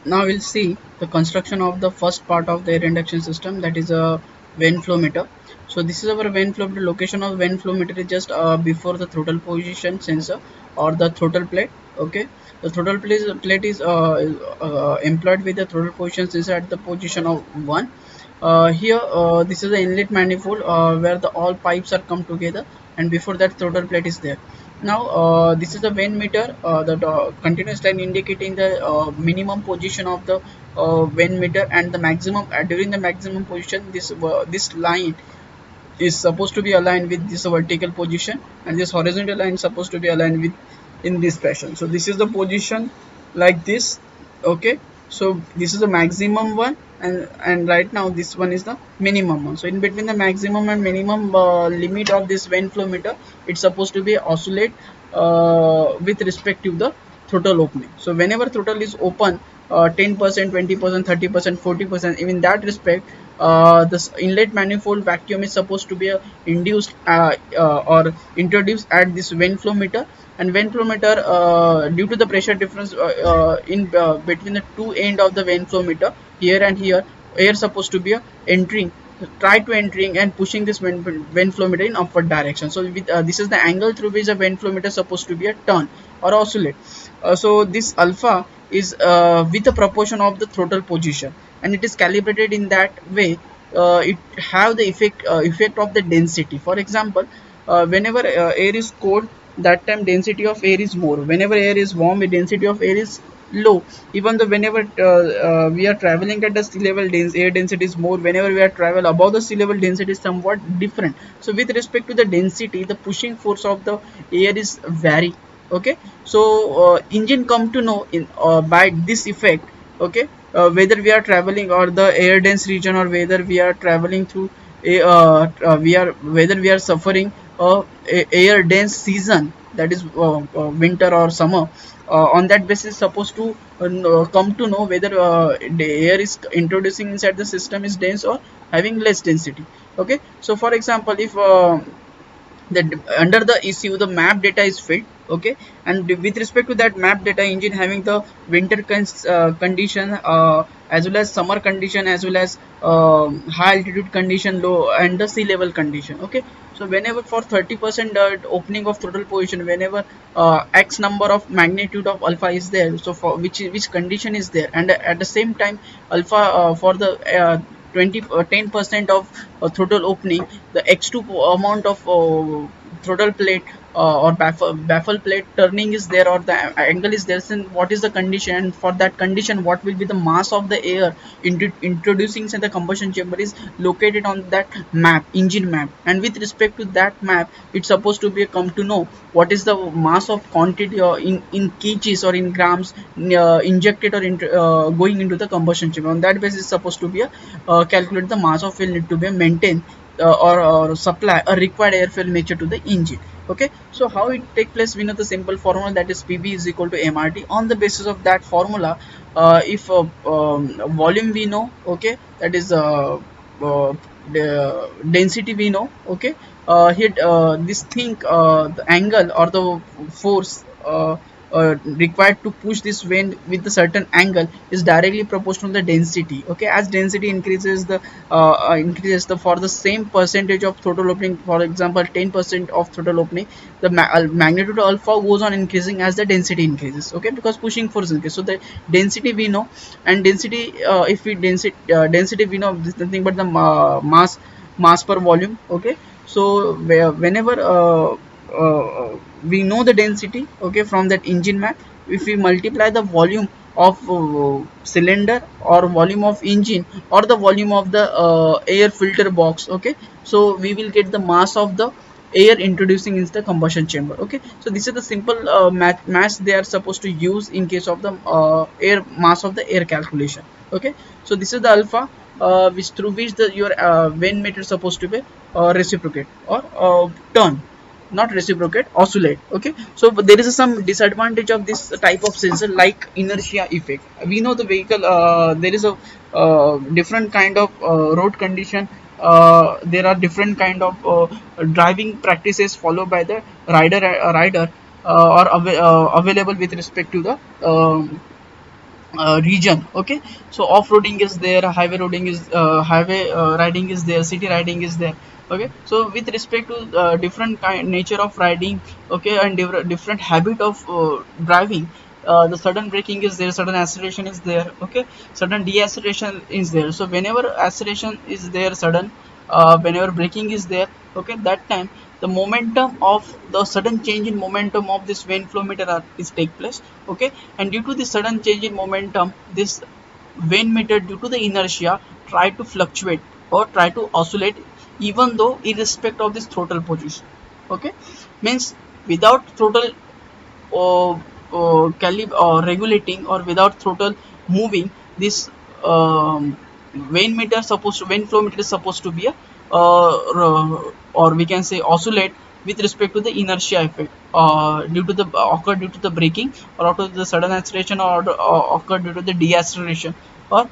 Now we'll see the construction of the first part of the air induction system, that is a vane flow meter. So this is our vane flow meter. Location of vane flow meter is just before the throttle position sensor or the throttle plate. Okay, the throttle plate is employed with the throttle position sensor at the position of 1. Here this is the inlet manifold where the all pipes are come together, and before that throttle plate is there. Now this is the vane meter, the continuous line indicating the minimum position of the vane meter, and the maximum during the maximum position this line is supposed to be aligned with this vertical position, and this horizontal line is supposed to be aligned with in this fashion. So this is the position like this. Okay, so this is the maximum one, and right now this one is the minimum one. So in between the maximum and minimum limit of this vane flow meter, it's supposed to be oscillate with respect to the throttle opening. So whenever throttle is open 10%, 20%, 30%, 40%, even that respect, this inlet manifold vacuum is supposed to be induced or introduced at this vane flow meter. And vane flow meter, due to the pressure difference in between the two end of the vane flow meter, here and here, air supposed to be entering, try to entering and pushing this vane flow meter in upward direction. So with, this is the angle through which the vane flow meter is supposed to be a turn or oscillate. So this alpha is with the proportion of the throttle position, and it is calibrated in that way. It have the effect of the density. For example, whenever air is cold, that time density of air is more. Whenever air is warm, the density of air is low. Even though whenever we are traveling at the sea level, air density is more. Whenever we are travel above the sea level, density is somewhat different. So with respect to the density, the pushing force of the air is vary. Okay, so engine come to know in by this effect. Okay, whether we are traveling or the air dense region, or whether we are traveling through a whether we are suffering a air dense season, that is winter or summer. On that basis supposed to come to know whether the air is introducing inside the system is dense or having less density. Okay, so for example, if the under the ECU the map data is filled. Okay, and with respect to that map data, engine having the winter condition as well as summer condition, as well as high altitude condition, low, and the sea level condition. Okay, so whenever for 30% opening of throttle position, whenever x number of magnitude of alpha is there, so for which condition is there, and at the same time alpha for the 10% of throttle opening, the x2 amount of throttle plate or baffle plate turning is there, or the angle is there, then what is the condition? And for that condition, what will be the mass of the air introducing inside the combustion chamber is located on that map, engine map. And with respect to that map, it's supposed to be come to know what is the mass of quantity in kgs or in grams injected or going into the combustion chamber. On that basis, supposed to be calculate the mass of fuel need to be maintained or supply a required air fuel mixture to the engine. Okay, so how it take place, we know the simple formula, that is PB is equal to MRT. On the basis of that formula, if volume we know, okay, that is the density we know. Okay, here this thing, the angle or the force required to push this vane with a certain angle is directly proportional to the density. Okay, as density increases, the increases the for the same percentage of throttle opening, for example 10% of throttle opening, the magnitude of alpha goes on increasing as the density increases. Okay, because pushing force increases. So the density we know, and density if we density we know, this is nothing but the mass per volume. Okay, so whenever we know the density, okay, from that engine map, if we multiply the volume of cylinder or volume of engine or the volume of the air filter box, okay, so we will get the mass of the air introducing into the combustion chamber. Okay, so this is the simple mass they are supposed to use in case of the air mass of the air calculation. Okay, so this is the alpha which through which the your vane meter is supposed to be reciprocate or turn, not reciprocate, oscillate. Okay, so but there is some disadvantage of this type of sensor, like inertia effect. We know the vehicle, there is a different kind of road condition, there are different kind of driving practices followed by the rider or available with respect to the region. Okay, so off-roading is there, highway roading is highway riding is there, city riding is there. Okay, so with respect to different kind nature of riding, okay, and different habit of driving, the sudden braking is there, sudden acceleration is there, okay, sudden deacceleration is there. So whenever acceleration is there, sudden whenever braking is there, okay, that time the momentum of the sudden change in momentum of this vane flow meter is take place. Okay, and due to the sudden change in momentum, this vane meter, due to the inertia, try to fluctuate or try to oscillate, even though irrespective of this throttle position. Okay, means without throttle regulating, or without throttle moving, this vane flow meter is supposed to be a or we can say oscillate with respect to the inertia effect due to the occur due to the braking, or out of the sudden acceleration, or occur due to the deacceleration, or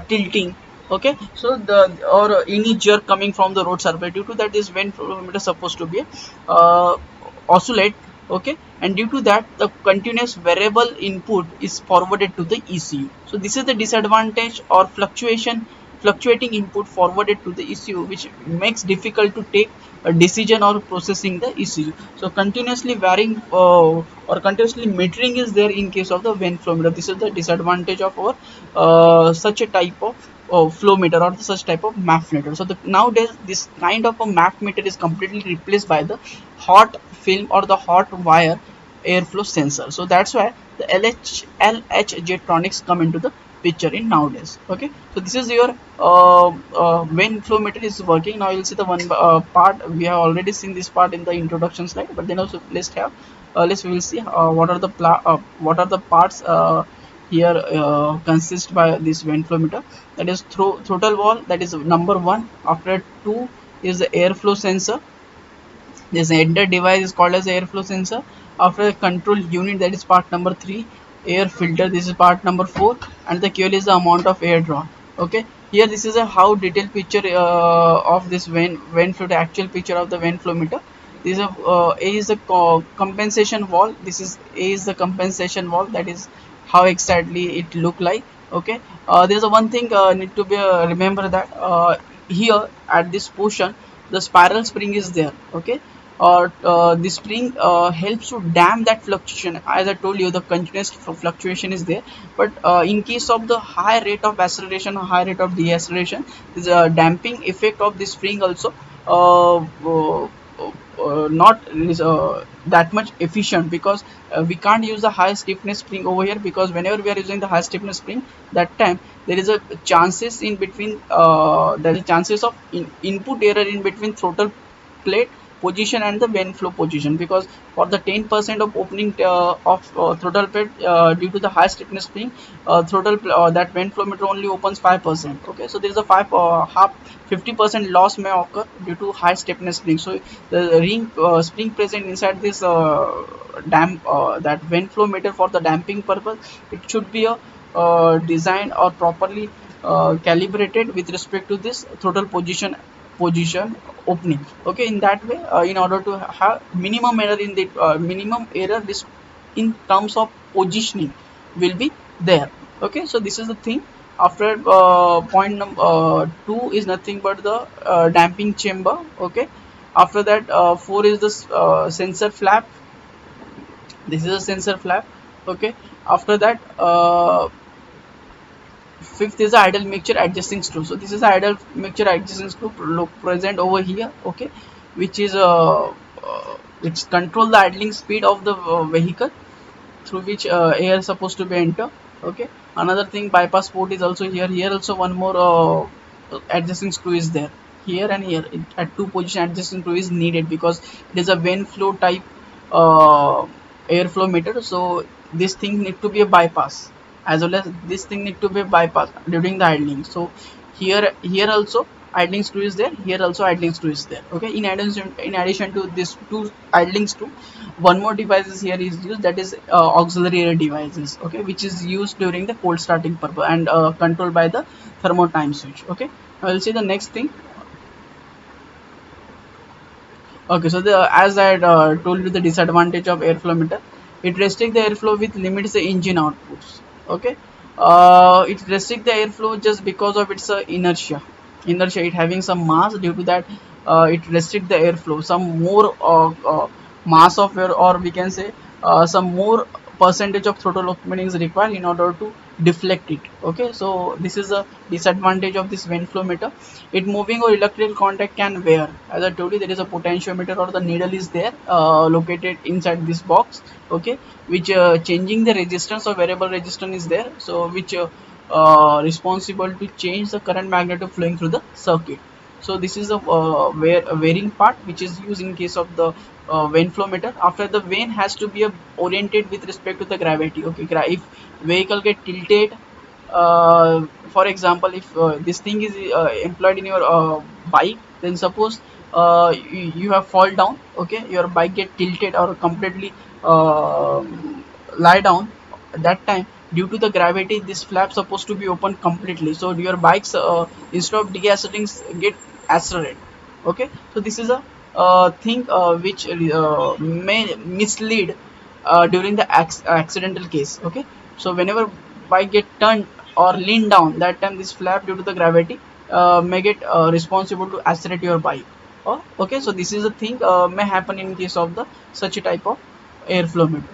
tilting. Okay, so the or any jerk coming from the road surface, due to that this vane flow meter is supposed to be oscillate. Okay, and due to that the continuous variable input is forwarded to the ECU. So this is the disadvantage, or fluctuating input forwarded to the ECU, which makes difficult to take a decision or processing the ECU. So continuously varying or continuously metering is there in case of the vane flow meter. This is the disadvantage of our such a type of flow meter, or such type of MAF meter. So nowadays this kind of a MAF meter is completely replaced by the hot film or the hot wire airflow sensor. So that's why the LH Jetronics come into the picture in nowadays. Okay, so this is your when flow meter is working. Now you'll see the one part. We have already seen this part in the introduction slide, but then also let's we will see what are the parts here consist by this vane flow meter. That is throttle valve, that is number one. After two is the airflow sensor. This entire device is called as airflow sensor. After the control unit, that is part number 3. Air filter, this is part number 4, and the QL is the amount of air drawn. Okay, here this is a how detailed picture of this vane flow, the actual picture of the vane flow meter. This is A is the compensation valve. This is A is the compensation valve. That is how exactly it look like. Okay, there's a one thing need to be remember that here at this portion the spiral spring is there. Okay, or the spring helps to dam that fluctuation. As I told you, the continuous fluctuation is there, but in case of the high rate of acceleration or high rate of deceleration, is a damping effect of the spring also not that much efficient, because we can't use the high stiffness spring over here, because whenever we are using the high stiffness spring, that time there is a chances in between there is chances of input error in between throttle plate position and the vane flow position, because for the 10% of opening of throttle plate due to the high stiffness spring, that vane flow meter only opens 5%. Okay, so there is a 50% loss may occur due to high stiffness spring. So the ring spring present inside this that vane flow meter, for the damping purpose, it should be a designed or properly calibrated with respect to this throttle position opening. Okay, in that way, in order to have minimum error in the minimum error this in terms of positioning will be there. Okay, so this is the thing. After point number 2 is nothing but the damping chamber. Okay, after that 4 is this sensor flap. This is a sensor flap. Okay, after that fifth is the idle mixture adjusting screw. So this is the idle mixture adjusting screw present over here. Okay, which is which control the idling speed of the vehicle, through which air is supposed to be enter. Okay, another thing, bypass port is also here. Here also one more adjusting screw is there. Here and here at 2 position adjusting screw is needed, because it is a vane flow type airflow meter. So this thing need to be a bypass, as well as this thing need to be bypassed during the idling. So here also idling screw is there, here also idling screw is there. Okay, in addition to this two idling screw, one more device is here is used, that is auxiliary devices. Okay, which is used during the cold starting purpose, and controlled by the thermo time switch. Okay, now we'll see the next thing. Okay, so as I had told you, the disadvantage of airflow meter, it restricts the airflow with limits the engine outputs. Okay, it restrict the airflow just because of its inertia. It having some mass, due to that it restrict the airflow. Some more mass of air, or we can say some more percentage of throttle opening is required in order to deflect it. Okay, so this is a disadvantage of this vent flow meter. It moving or electrical contact can wear. As I told you, there is a potentiometer, or the needle is there located inside this box. Okay, which changing the resistance or variable resistance is there, so which responsible to change the current magnetic flowing through the circuit. So this is a varying part which is used in case of the vane flow meter. After, the vane has to be oriented with respect to the gravity. Okay, if vehicle get tilted, for example, if this thing is employed in your bike, then suppose you have fall down. Okay, your bike get tilted or completely uh, lie down. At that time, due to the gravity, this flap supposed to be open completely, so your bikes instead of deaccelerating get accelerate. Okay, so this is a thing which may mislead during the accidental case. Okay, so whenever bike get turned or lean down, that time this flap, due to the gravity, may get responsible to accelerate your bike. Oh, okay, so this is a thing may happen in case of the such a type of airflow meter.